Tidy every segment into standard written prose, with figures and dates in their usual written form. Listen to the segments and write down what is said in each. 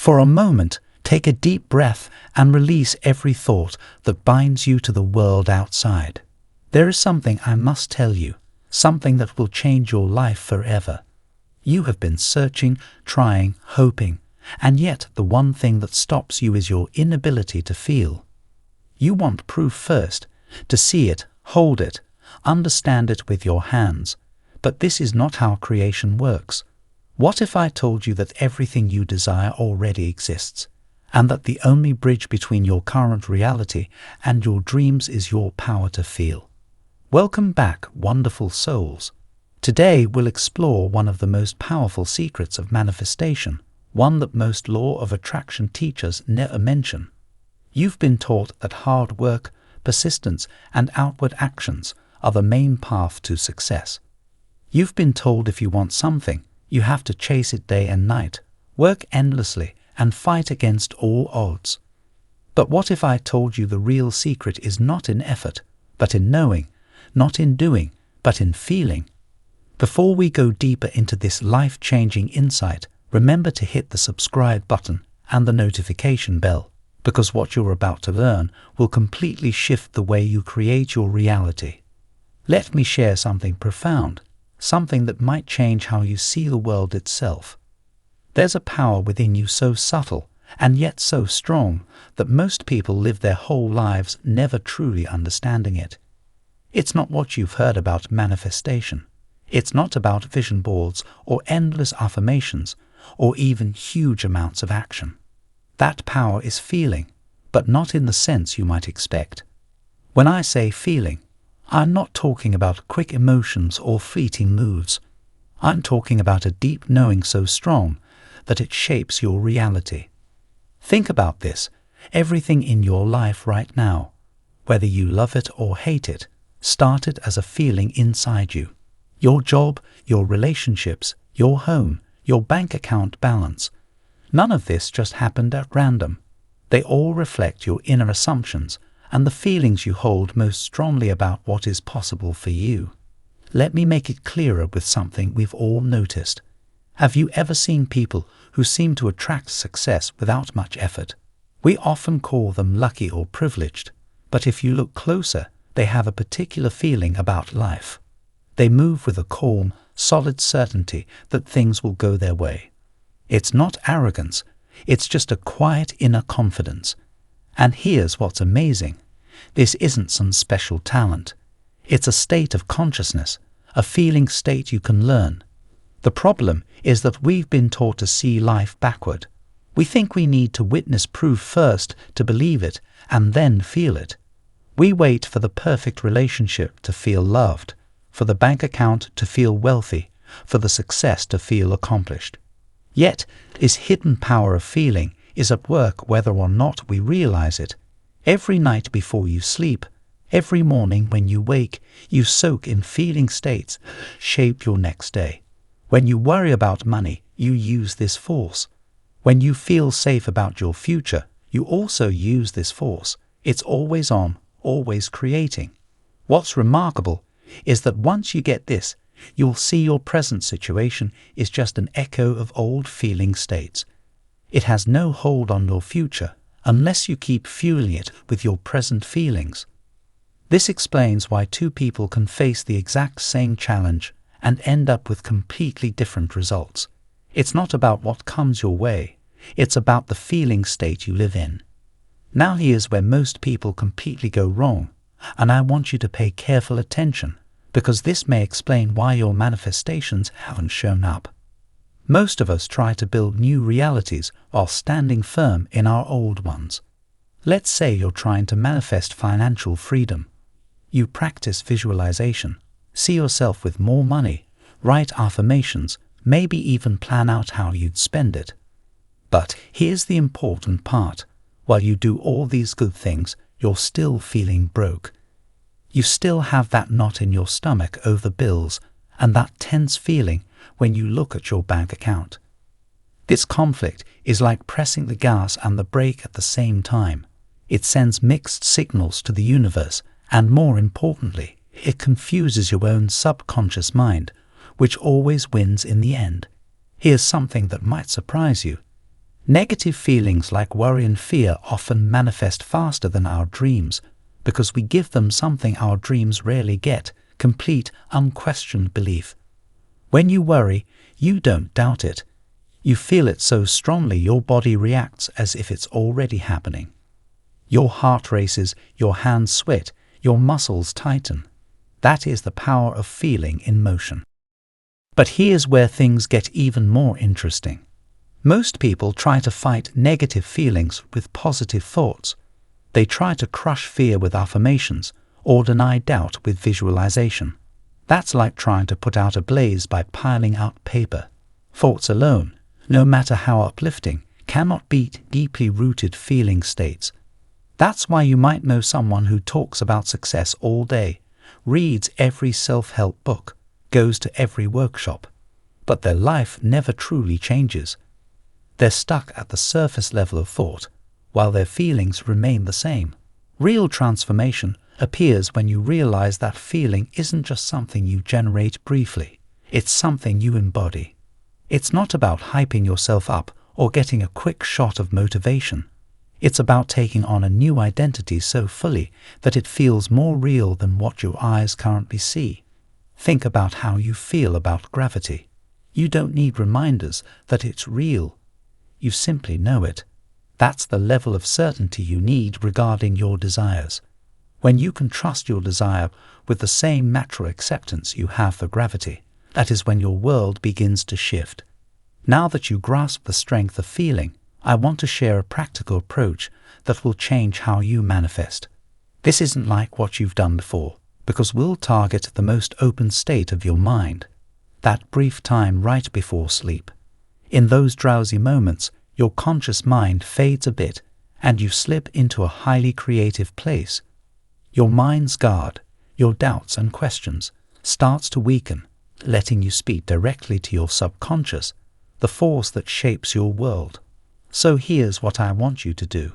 For a moment, take a deep breath and release every thought that binds you to the world outside. There is something I must tell you, something that will change your life forever. You have been searching, trying, hoping, and yet the one thing that stops you is your inability to feel. You want proof first, to see it, hold it, understand it with your hands. But this is not how creation works. What if I told you that everything you desire already exists, and that the only bridge between your current reality and your dreams is your power to feel? Welcome back, wonderful souls. Today we'll explore one of the most powerful secrets of manifestation, one that most law of attraction teachers never mention. You've been taught that hard work, persistence, and outward actions are the main path to success. You've been told if you want something, you have to chase it day and night, work endlessly, and fight against all odds. But what if I told you the real secret is not in effort, but in knowing, not in doing, but in feeling? Before we go deeper into this life-changing insight, remember to hit the subscribe button and the notification bell, because what you're about to learn will completely shift the way you create your reality. Let me share something profound, something that might change how you see the world itself. There's a power within you so subtle and yet so strong that most people live their whole lives never truly understanding it. It's not what you've heard about manifestation. It's not about vision boards or endless affirmations or even huge amounts of action. That power is feeling, but not in the sense you might expect. When I say feeling, I'm not talking about quick emotions or fleeting moods. I'm talking about a deep knowing so strong that it shapes your reality. Think about this. Everything in your life right now, whether you love it or hate it, started as a feeling inside you. Your job, your relationships, your home, your bank account balance. None of this just happened at random. They all reflect your inner assumptions and the feelings you hold most strongly about what is possible for you. Let me make it clearer with something we've all noticed. Have you ever seen people who seem to attract success without much effort? We often call them lucky or privileged, but if you look closer, they have a particular feeling about life. They move with a calm, solid certainty that things will go their way. It's not arrogance, it's just a quiet inner confidence. And here's what's amazing. This isn't some special talent. It's a state of consciousness, a feeling state you can learn. The problem is that we've been taught to see life backward. We think we need to witness proof first to believe it and then feel it. We wait for the perfect relationship to feel loved, for the bank account to feel wealthy, for the success to feel accomplished. Yet, this hidden power of feeling is at work whether or not we realize it. Every night before you sleep, every morning when you wake, you soak in feeling states, shape your next day. When you worry about money, you use this force. When you feel safe about your future, you also use this force. It's always on, always creating. What's remarkable is that once you get this, you'll see your present situation is just an echo of old feeling states. It has no hold on your future unless you keep fueling it with your present feelings. This explains why two people can face the exact same challenge and end up with completely different results. It's not about what comes your way, it's about the feeling state you live in. Now here's where most people completely go wrong, and I want you to pay careful attention, because this may explain why your manifestations haven't shown up. Most of us try to build new realities while standing firm in our old ones. Let's say you're trying to manifest financial freedom. You practice visualization, see yourself with more money, write affirmations, maybe even plan out how you'd spend it. But here's the important part. While you do all these good things, you're still feeling broke. You still have that knot in your stomach over bills and that tense feeling when you look at your bank account. This conflict is like pressing the gas and the brake at the same time. It sends mixed signals to the universe, and more importantly, it confuses your own subconscious mind, which always wins in the end. Here's something that might surprise you. Negative feelings like worry and fear often manifest faster than our dreams because we give them something our dreams rarely get: complete, unquestioned belief. When you worry, you don't doubt it. You feel it so strongly your body reacts as if it's already happening. Your heart races, your hands sweat, your muscles tighten. That is the power of feeling in motion. But here's where things get even more interesting. Most people try to fight negative feelings with positive thoughts. They try to crush fear with affirmations or deny doubt with visualization. That's like trying to put out a blaze by piling out paper. Thoughts alone, no matter how uplifting, cannot beat deeply rooted feeling states. That's why you might know someone who talks about success all day, reads every self-help book, goes to every workshop, but their life never truly changes. They're stuck at the surface level of thought, while their feelings remain the same. Real transformation appears when you realize that feeling isn't just something you generate briefly, it's something you embody. It's not about hyping yourself up or getting a quick shot of motivation. It's about taking on a new identity so fully that it feels more real than what your eyes currently see. Think about how you feel about gravity. You don't need reminders that it's real. You simply know it. That's the level of certainty you need regarding your desires. When you can trust your desire with the same natural acceptance you have for gravity, that is when your world begins to shift. Now that you grasp the strength of feeling, I want to share a practical approach that will change how you manifest. This isn't like what you've done before, because we'll target the most open state of your mind, that brief time right before sleep. In those drowsy moments, your conscious mind fades a bit and you slip into a highly creative place. Your mind's guard, your doubts and questions, starts to weaken, letting you speak directly to your subconscious, the force that shapes your world. So here's what I want you to do.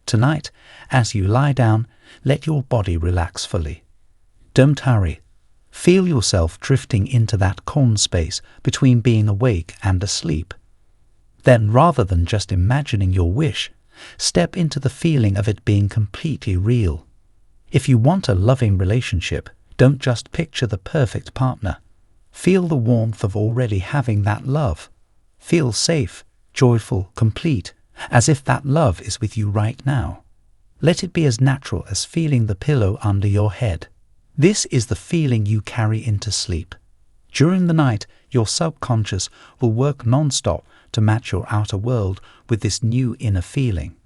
Tonight, as you lie down, let your body relax fully. Don't hurry. Feel yourself drifting into that calm space between being awake and asleep. Then, rather than just imagining your wish, step into the feeling of it being completely real. If you want a loving relationship, don't just picture the perfect partner. Feel the warmth of already having that love. Feel safe, joyful, complete, as if that love is with you right now. Let it be as natural as feeling the pillow under your head. This is the feeling you carry into sleep. During the night, your subconscious will work non-stop to match your outer world with this new inner feeling.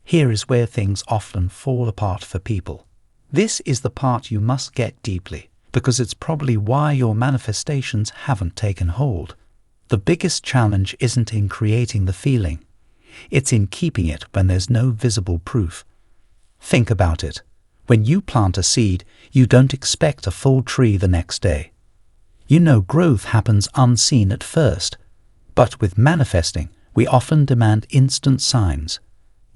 Here is where things often fall apart for people. This is the part you must get deeply, because it's probably why your manifestations haven't taken hold. The biggest challenge isn't in creating the feeling. It's in keeping it when there's no visible proof. Think about it. When you plant a seed, you don't expect a full tree the next day. You know growth happens unseen at first. But with manifesting, we often demand instant signs.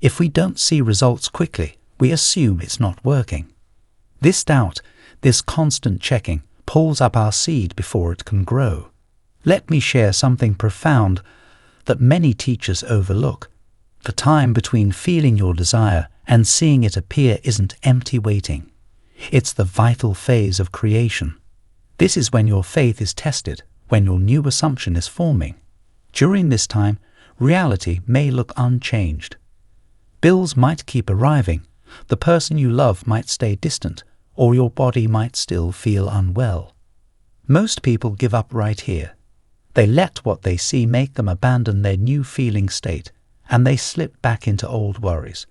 If we don't see results quickly, we assume it's not working. This doubt, this constant checking, pulls up our seed before it can grow. Let me share something profound that many teachers overlook. The time between feeling your desire and seeing it appear isn't empty waiting. It's the vital phase of creation. This is when your faith is tested, when your new assumption is forming. During this time, reality may look unchanged. Bills might keep arriving, the person you love might stay distant, or your body might still feel unwell. Most people give up right here. They let what they see make them abandon their new feeling state, and they slip back into old worries.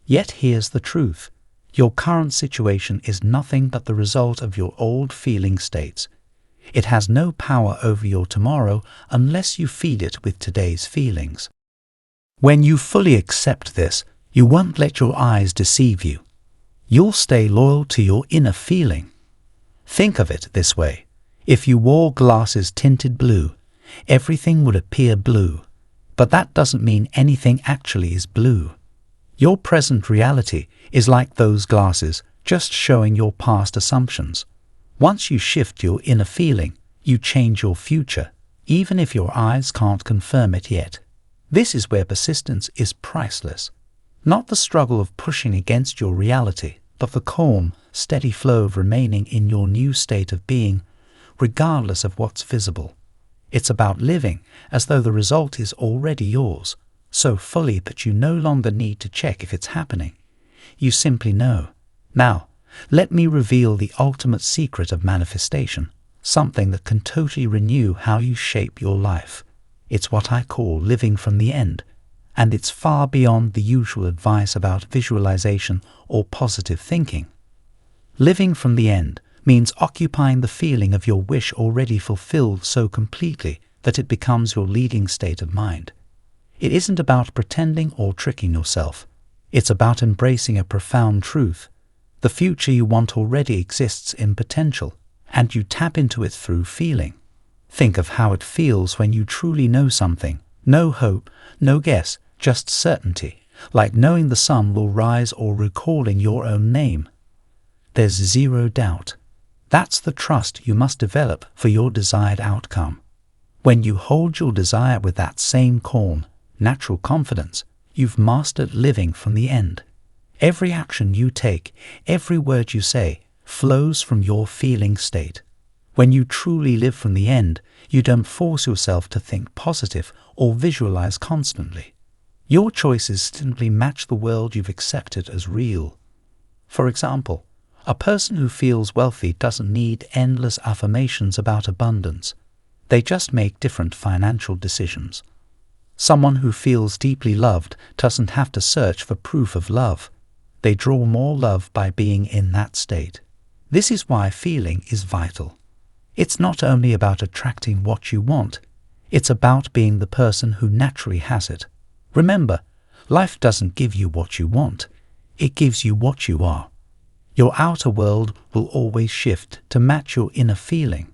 Yet here's the truth. Your current situation is nothing but the result of your old feeling states. It has no power over your tomorrow unless you feed it with today's feelings. When you fully accept this, you won't let your eyes deceive you. You'll stay loyal to your inner feeling. Think of it this way. If you wore glasses tinted blue, everything would appear blue. But that doesn't mean anything actually is blue. Your present reality is like those glasses, just showing your past assumptions. Once you shift your inner feeling, you change your future, even if your eyes can't confirm it yet. This is where persistence is priceless. Not the struggle of pushing against your reality, but the calm, steady flow of remaining in your new state of being, regardless of what's visible. It's about living as though the result is already yours, so fully that you no longer need to check if it's happening. You simply know. Now, let me reveal the ultimate secret of manifestation, something that can totally renew how you shape your life. It's what I call living from the end, and it's far beyond the usual advice about visualization or positive thinking. Living from the end means occupying the feeling of your wish already fulfilled so completely that it becomes your leading state of mind. It isn't about pretending or tricking yourself. It's about embracing a profound truth. The future you want already exists in potential, and you tap into it through feeling. Think of how it feels when you truly know something. No hope, no guess, just certainty, like knowing the sun will rise or recalling your own name. There's zero doubt. That's the trust you must develop for your desired outcome. When you hold your desire with that same calm, natural confidence, you've mastered living from the end. Every action you take, every word you say, flows from your feeling state. When you truly live from the end, you don't force yourself to think positive or visualize constantly. Your choices simply match the world you've accepted as real. For example, a person who feels wealthy doesn't need endless affirmations about abundance. They just make different financial decisions. Someone who feels deeply loved doesn't have to search for proof of love. They draw more love by being in that state. This is why feeling is vital. It's not only about attracting what you want, it's about being the person who naturally has it. Remember, life doesn't give you what you want, it gives you what you are. Your outer world will always shift to match your inner feeling.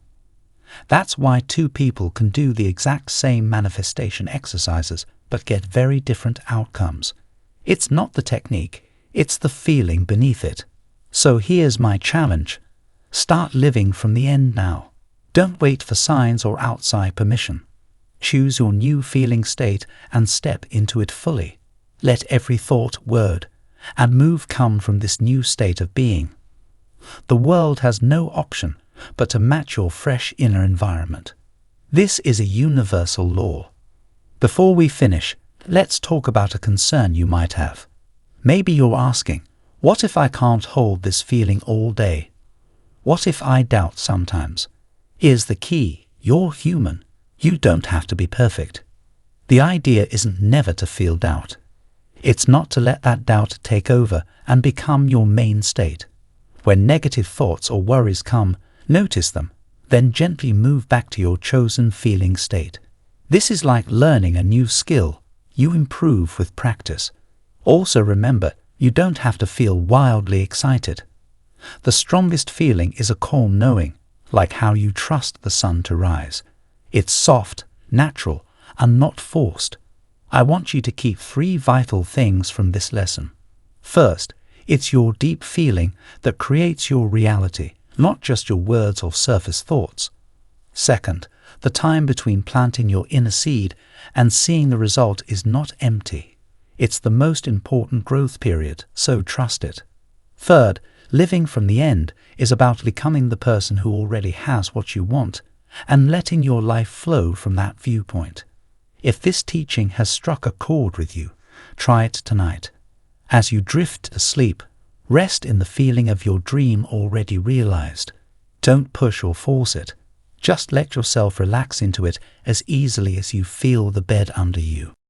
That's why two people can do the exact same manifestation exercises but get very different outcomes. It's not the technique, it's the feeling beneath it. So here's my challenge. Start living from the end now. Don't wait for signs or outside permission. Choose your new feeling state and step into it fully. Let every thought, word, and move come from this new state of being. The world has no option but to match your fresh inner environment. This is a universal law. Before we finish, let's talk about a concern you might have. Maybe you're asking, what if I can't hold this feeling all day? What if I doubt sometimes? Here's the key. You're human. You don't have to be perfect. The idea isn't never to feel doubt. It's not to let that doubt take over and become your main state. When negative thoughts or worries come, notice them, then gently move back to your chosen feeling state. This is like learning a new skill. You improve with practice. Also remember, you don't have to feel wildly excited. The strongest feeling is a calm knowing, like how you trust the sun to rise. It's soft, natural, and not forced. I want you to keep 3 vital things from this lesson. First, it's your deep feeling that creates your reality, not just your words or surface thoughts. Second, the time between planting your inner seed and seeing the result is not empty. It's the most important growth period, so trust it. Third, living from the end is about becoming the person who already has what you want and letting your life flow from that viewpoint. If this teaching has struck a chord with you, try it tonight. As you drift to sleep, rest in the feeling of your dream already realized. Don't push or force it. Just let yourself relax into it as easily as you feel the bed under you.